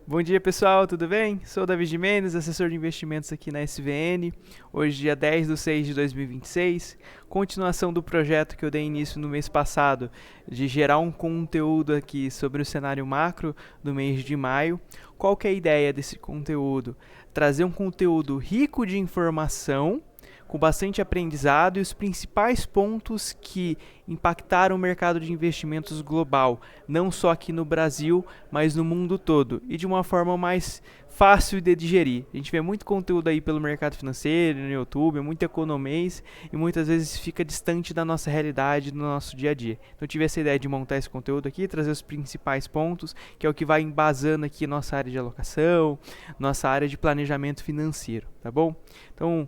Bom dia pessoal, tudo bem? Sou o David Jimenez, assessor de investimentos aqui na SVN. Hoje, dia 10 de 6 de 2026, continuação do projeto que eu dei início no mês passado, de gerar um conteúdo aqui sobre o cenário macro do mês de maio. Qual que é a ideia desse conteúdo? Trazer um conteúdo rico de informação, com bastante aprendizado e os principais pontos que impactaram o mercado de investimentos global, não só aqui no Brasil, mas no mundo todo, e de uma forma mais fácil de digerir. A gente vê muito conteúdo aí pelo mercado financeiro, no YouTube, muito economês, e muitas vezes fica distante da nossa realidade, do nosso dia a dia. Então eu tive essa ideia de montar esse conteúdo aqui, trazer os principais pontos, que é o que vai embasando aqui nossa área de alocação, nossa área de planejamento financeiro, tá bom? Então,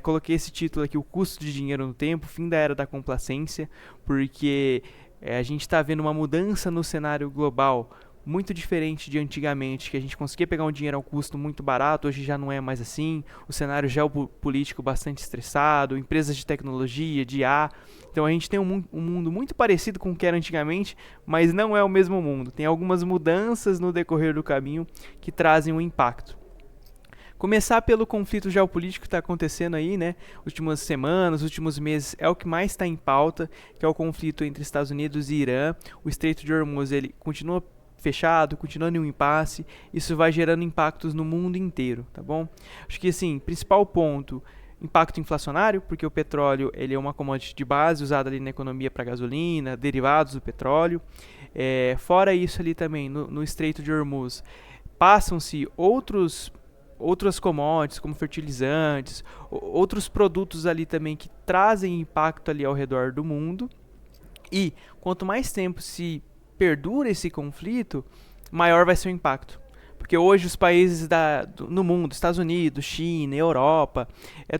coloquei esse título aqui, o custo de dinheiro no tempo, fim da era da complacência, porque a gente está vendo uma mudança no cenário global muito diferente de antigamente, que a gente conseguia pegar um dinheiro a um custo muito barato, hoje já não é mais assim, o cenário geopolítico bastante estressado, empresas de tecnologia, de IA, então a gente tem um mundo muito parecido com o que era antigamente, mas não é o mesmo mundo, tem algumas mudanças no decorrer do caminho que trazem um impacto. Começar pelo conflito geopolítico que está acontecendo aí, né? Últimas semanas, últimos meses, é o que mais está em pauta, que é o conflito entre Estados Unidos e Irã. O Estreito de Hormuz, ele continua fechado, continuando em um impasse, isso vai gerando impactos no mundo inteiro, tá bom? Acho que, assim, principal ponto, impacto inflacionário, porque o petróleo ele é uma commodity de base usada ali na economia para gasolina, derivados do petróleo. Fora isso ali também, no Estreito de Hormuz, passam-se outras commodities, como fertilizantes, outros produtos ali também que trazem impacto ali ao redor do mundo. E quanto mais tempo se perdura esse conflito, maior vai ser o impacto. Porque hoje os países no mundo, Estados Unidos, China, Europa,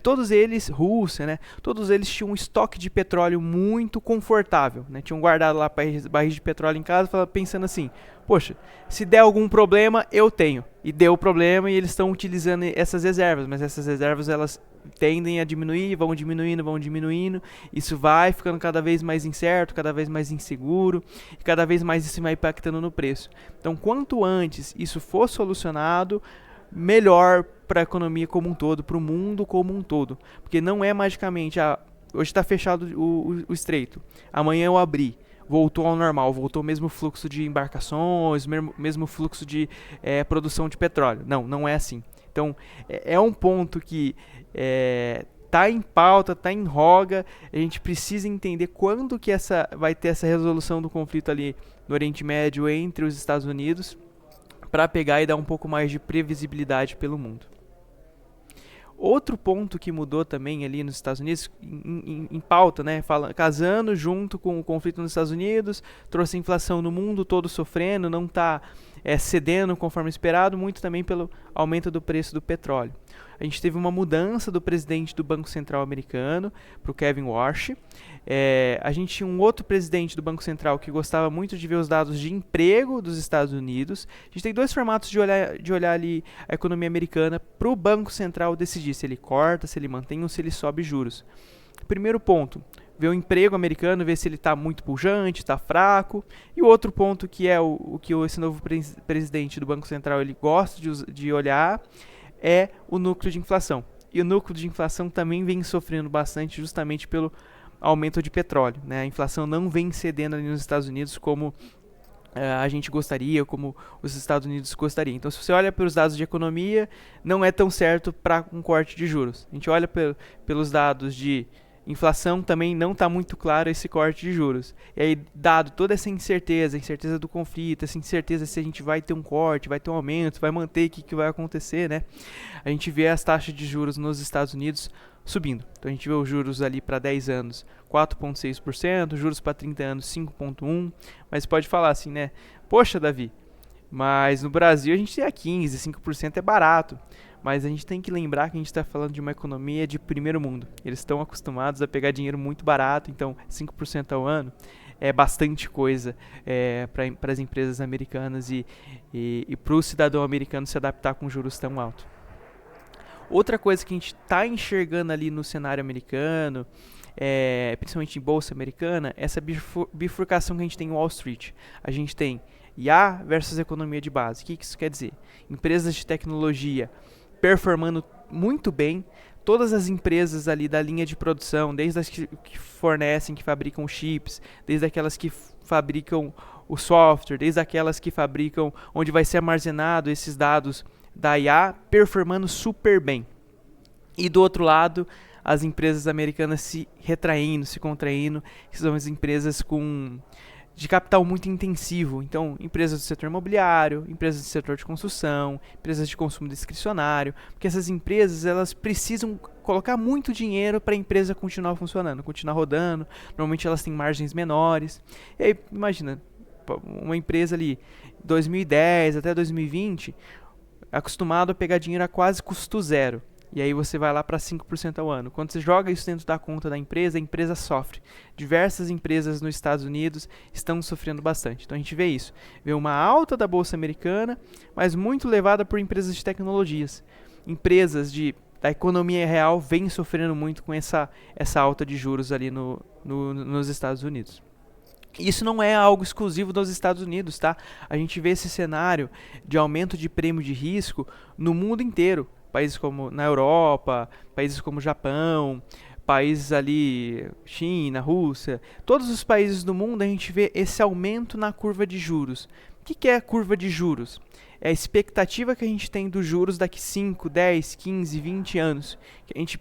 todos eles, Rússia, né? Todos eles tinham um estoque de petróleo muito confortável, né? Tinham guardado lá barris de petróleo em casa, pensando assim, poxa, se der algum problema, eu tenho. E deu problema e eles estão utilizando essas reservas, mas essas reservas elas tendem a diminuir, vão diminuindo, isso vai ficando cada vez mais incerto, cada vez mais inseguro, e cada vez mais isso vai impactando no preço. Então, quanto antes isso for solucionado, melhor para a economia como um todo, para o mundo como um todo, porque não é magicamente, hoje está fechado o estreito, amanhã eu abri, voltou ao normal, voltou o mesmo fluxo de embarcações, mesmo fluxo de produção de petróleo. Não é assim. Então, é um ponto que tá em pauta, tá em roga. A gente precisa entender quando que vai ter essa resolução do conflito ali no Oriente Médio entre os Estados Unidos, para pegar e dar um pouco mais de previsibilidade pelo mundo. Outro ponto que mudou também ali nos Estados Unidos, em pauta, né, casando junto com o conflito nos Estados Unidos, trouxe a inflação no mundo todo sofrendo, não está cedendo conforme esperado, muito também pelo aumento do preço do petróleo. A gente teve uma mudança do presidente do Banco Central americano para o Kevin Warsh. A gente tinha um outro presidente do Banco Central que gostava muito de ver os dados de emprego dos Estados Unidos. A gente tem dois formatos de olhar ali a economia americana para o Banco Central decidir se ele corta, se ele mantém ou se ele sobe juros. Primeiro ponto, ver o emprego americano, ver se ele está muito pujante, está fraco. E o outro ponto que é o que esse novo presidente do Banco Central ele gosta de olhar é o núcleo de inflação. E o núcleo de inflação também vem sofrendo bastante justamente pelo aumento de petróleo, né? A inflação não vem cedendo ali nos Estados Unidos como a gente gostaria, como os Estados Unidos gostariam. Então, se você olha pelos dados de economia, não é tão certo para um corte de juros. A gente olha pelos dados de inflação, também não está muito claro esse corte de juros. E aí, dado toda essa incerteza, a incerteza do conflito, essa incerteza se a gente vai ter um corte, vai ter um aumento, vai manter, o que vai acontecer, né? A gente vê as taxas de juros nos Estados Unidos subindo. Então a gente vê os juros ali para 10 anos 4,6%, juros para 30 anos 5,1%, mas pode falar assim, né? Poxa, Davi, mas no Brasil a gente tem a 15, 5% é barato. Mas a gente tem que lembrar que a gente está falando de uma economia de primeiro mundo. Eles estão acostumados a pegar dinheiro muito barato, então 5% ao ano é bastante coisa para as empresas americanas e para o cidadão americano se adaptar com juros tão altos. Outra coisa que a gente está enxergando ali no cenário americano, principalmente em bolsa americana, essa bifurcação que a gente tem em Wall Street. A gente tem IA versus economia de base. O que isso quer dizer? Empresas de tecnologia performando muito bem, todas as empresas ali da linha de produção, desde as que fornecem, que fabricam chips, desde aquelas que fabricam o software, desde aquelas que fabricam onde vai ser armazenado esses dados da IA, performando super bem. E do outro lado, as empresas americanas se retraindo, se contraindo, que são as empresas de capital muito intensivo. Então, empresas do setor imobiliário, empresas do setor de construção, empresas de consumo discricionário, porque essas empresas elas precisam colocar muito dinheiro para a empresa continuar funcionando, continuar rodando. Normalmente elas têm margens menores. E aí, imagina, uma empresa ali, 2010 até 2020, acostumado a pegar dinheiro a quase custo zero. E aí você vai lá para 5% ao ano. Quando você joga isso dentro da conta da empresa, a empresa sofre. Diversas empresas nos Estados Unidos estão sofrendo bastante. Então a gente vê isso. Vê uma alta da Bolsa Americana, mas muito levada por empresas de tecnologias. Empresas da economia real vêm sofrendo muito com essa alta de juros ali nos Estados Unidos. Isso não é algo exclusivo dos Estados Unidos, tá? A gente vê esse cenário de aumento de prêmio de risco no mundo inteiro. Países como na Europa, países como Japão, países ali, China, Rússia, todos os países do mundo a gente vê esse aumento na curva de juros. O que é a curva de juros? É a expectativa que a gente tem dos juros daqui 5, 10, 15, 20 anos. Que a gente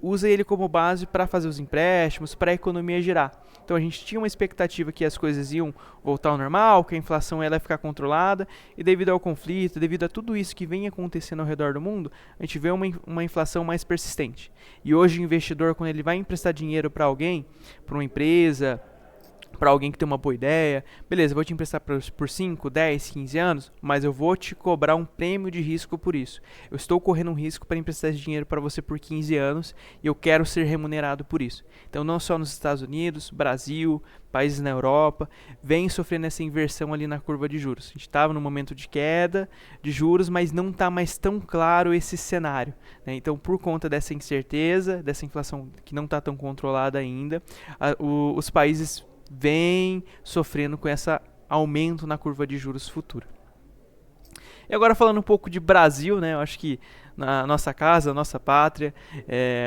usa ele como base para fazer os empréstimos, para a economia girar. Então a gente tinha uma expectativa que as coisas iam voltar ao normal, que a inflação ia ficar controlada, e devido ao conflito, devido a tudo isso que vem acontecendo ao redor do mundo, a gente vê uma inflação mais persistente. E hoje o investidor, quando ele vai emprestar dinheiro para alguém, para uma empresa, para alguém que tem uma boa ideia, beleza, eu vou te emprestar por 5, 10, 15 anos, mas eu vou te cobrar um prêmio de risco por isso. Eu estou correndo um risco para emprestar esse dinheiro para você por 15 anos e eu quero ser remunerado por isso. Então não só nos Estados Unidos, Brasil, países na Europa, vem sofrendo essa inversão ali na curva de juros. A gente estava no momento de queda de juros, mas não está mais tão claro esse cenário, né? Então por conta dessa incerteza, dessa inflação que não está tão controlada ainda, os países vem sofrendo com esse aumento na curva de juros futura. E agora falando um pouco de Brasil, né? Eu acho que na nossa casa, nossa pátria,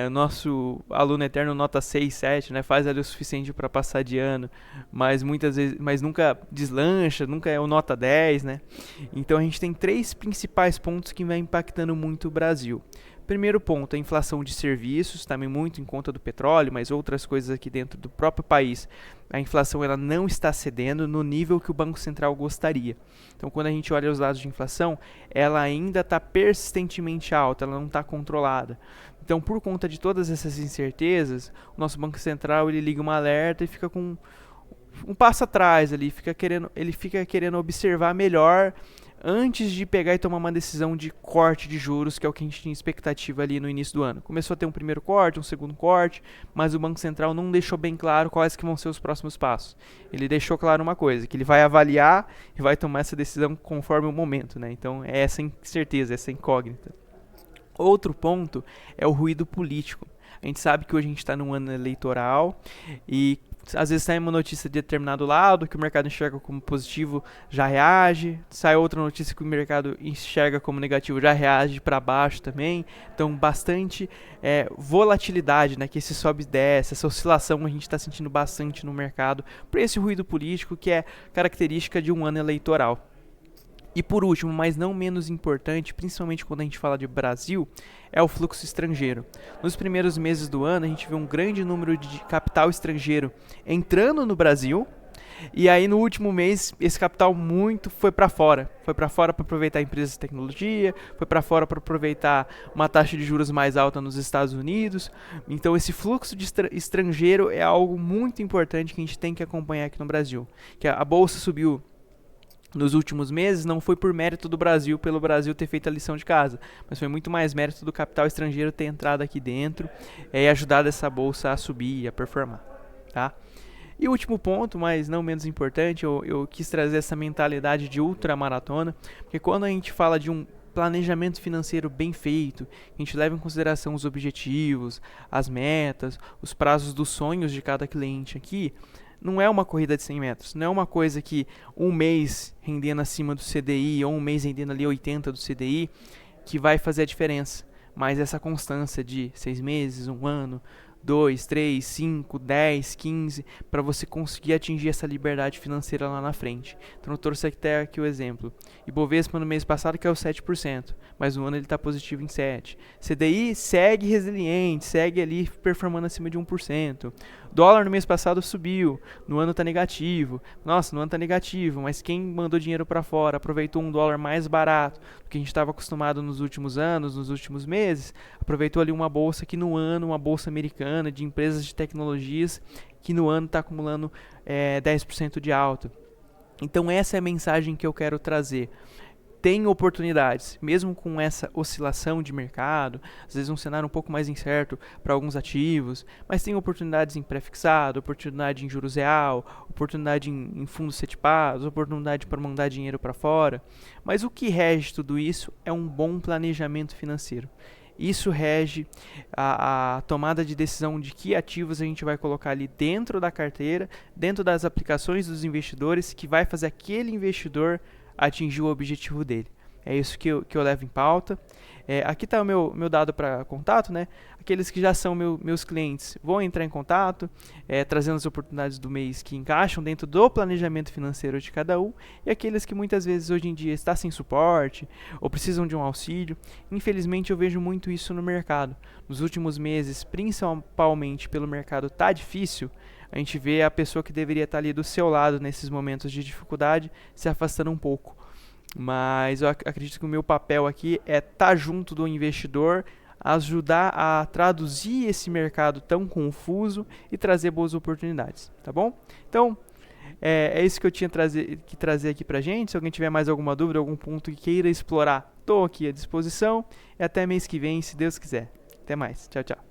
nosso aluno eterno nota 6, 7, né? Faz ali o suficiente para passar de ano, mas muitas vezes, mas nunca deslancha, nunca é o nota 10, né? Então a gente tem 3 principais pontos que vão impactando muito o Brasil. Primeiro ponto, a inflação de serviços, também muito em conta do petróleo, mas outras coisas aqui dentro do próprio país. A inflação ela não está cedendo no nível que o Banco Central gostaria. Então, quando a gente olha os dados de inflação, ela ainda está persistentemente alta, ela não está controlada. Então, por conta de todas essas incertezas, o nosso Banco Central ele liga uma alerta e fica com um passo atrás, ele fica querendo observar melhor antes de pegar e tomar uma decisão de corte de juros, que é o que a gente tinha expectativa ali no início do ano. Começou a ter um primeiro corte, um segundo corte, mas o Banco Central não deixou bem claro quais que vão ser os próximos passos. Ele deixou claro uma coisa, que ele vai avaliar e vai tomar essa decisão conforme o momento, né? Então é essa incerteza, essa incógnita. Outro ponto é o ruído político. A gente sabe que hoje a gente está num ano eleitoral e às vezes sai uma notícia de determinado lado que o mercado enxerga como positivo, já reage. Sai outra notícia que o mercado enxerga como negativo, já reage para baixo também. Então, bastante volatilidade, né? Que esse sobe e desce, essa oscilação a gente está sentindo bastante no mercado por esse ruído político que é característica de um ano eleitoral. E por último, mas não menos importante, principalmente quando a gente fala de Brasil, é o fluxo estrangeiro. Nos primeiros meses do ano, a gente vê um grande número de capital estrangeiro entrando no Brasil, e aí no último mês, esse capital muito foi para fora. Foi para fora para aproveitar empresas de tecnologia, foi para fora para aproveitar uma taxa de juros mais alta nos Estados Unidos. Então esse fluxo de estrangeiro é algo muito importante que a gente tem que acompanhar aqui no Brasil. Que a bolsa subiu nos últimos meses, não foi por mérito do Brasil, pelo Brasil ter feito a lição de casa, mas foi muito mais mérito do capital estrangeiro ter entrado aqui dentro e ajudado essa bolsa a subir e a performar, tá? E o último ponto, mas não menos importante, eu quis trazer essa mentalidade de ultramaratona, porque quando a gente fala de um planejamento financeiro bem feito, a gente leva em consideração os objetivos, as metas, os prazos dos sonhos de cada cliente aqui, não é uma corrida de 100 metros, não é uma coisa que um mês rendendo acima do CDI ou um mês rendendo ali 80 do CDI que vai fazer a diferença. Mas essa constância de 6 meses, 1 ano, 2, 3, 5, 10, 15, para você conseguir atingir essa liberdade financeira lá na frente. Então eu trouxe até aqui o exemplo. Ibovespa no mês passado caiu 7%, mas no ano ele está positivo em 7%. CDI segue resiliente, segue ali performando acima de 1%. Dólar no mês passado subiu, no ano está negativo. Nossa, no ano está negativo, mas quem mandou dinheiro para fora, aproveitou um dólar mais barato do que a gente estava acostumado nos últimos anos, nos últimos meses, aproveitou ali uma bolsa que no ano, uma bolsa americana de empresas de tecnologias, que no ano está acumulando 10% de alta. Então essa é a mensagem que eu quero trazer. Tem oportunidades, mesmo com essa oscilação de mercado, às vezes um cenário um pouco mais incerto para alguns ativos, mas tem oportunidades em pré-fixado, oportunidade em juros real, oportunidade em fundos setipados, oportunidade para mandar dinheiro para fora. Mas o que rege tudo isso é um bom planejamento financeiro. Isso rege a tomada de decisão de que ativos a gente vai colocar ali dentro da carteira, dentro das aplicações dos investidores, que vai fazer aquele investidor atingir o objetivo dele. É isso que eu levo em pauta. Aqui está o meu dado para contato, né? Aqueles que já são meus clientes vão entrar em contato, trazendo as oportunidades do mês que encaixam dentro do planejamento financeiro de cada um, e aqueles que muitas vezes hoje em dia está sem suporte ou precisam de um auxílio. Infelizmente eu vejo muito isso no mercado. Nos últimos meses, principalmente pelo mercado tá difícil, a gente vê a pessoa que deveria estar ali do seu lado nesses momentos de dificuldade se afastando um pouco. Mas eu acredito que o meu papel aqui é estar junto do investidor, ajudar a traduzir esse mercado tão confuso e trazer boas oportunidades, tá bom? Então, é isso que eu tinha que trazer aqui pra gente. Se alguém tiver mais alguma dúvida, algum ponto que queira explorar, estou aqui à disposição. E até mês que vem, se Deus quiser. Até mais. Tchau, tchau.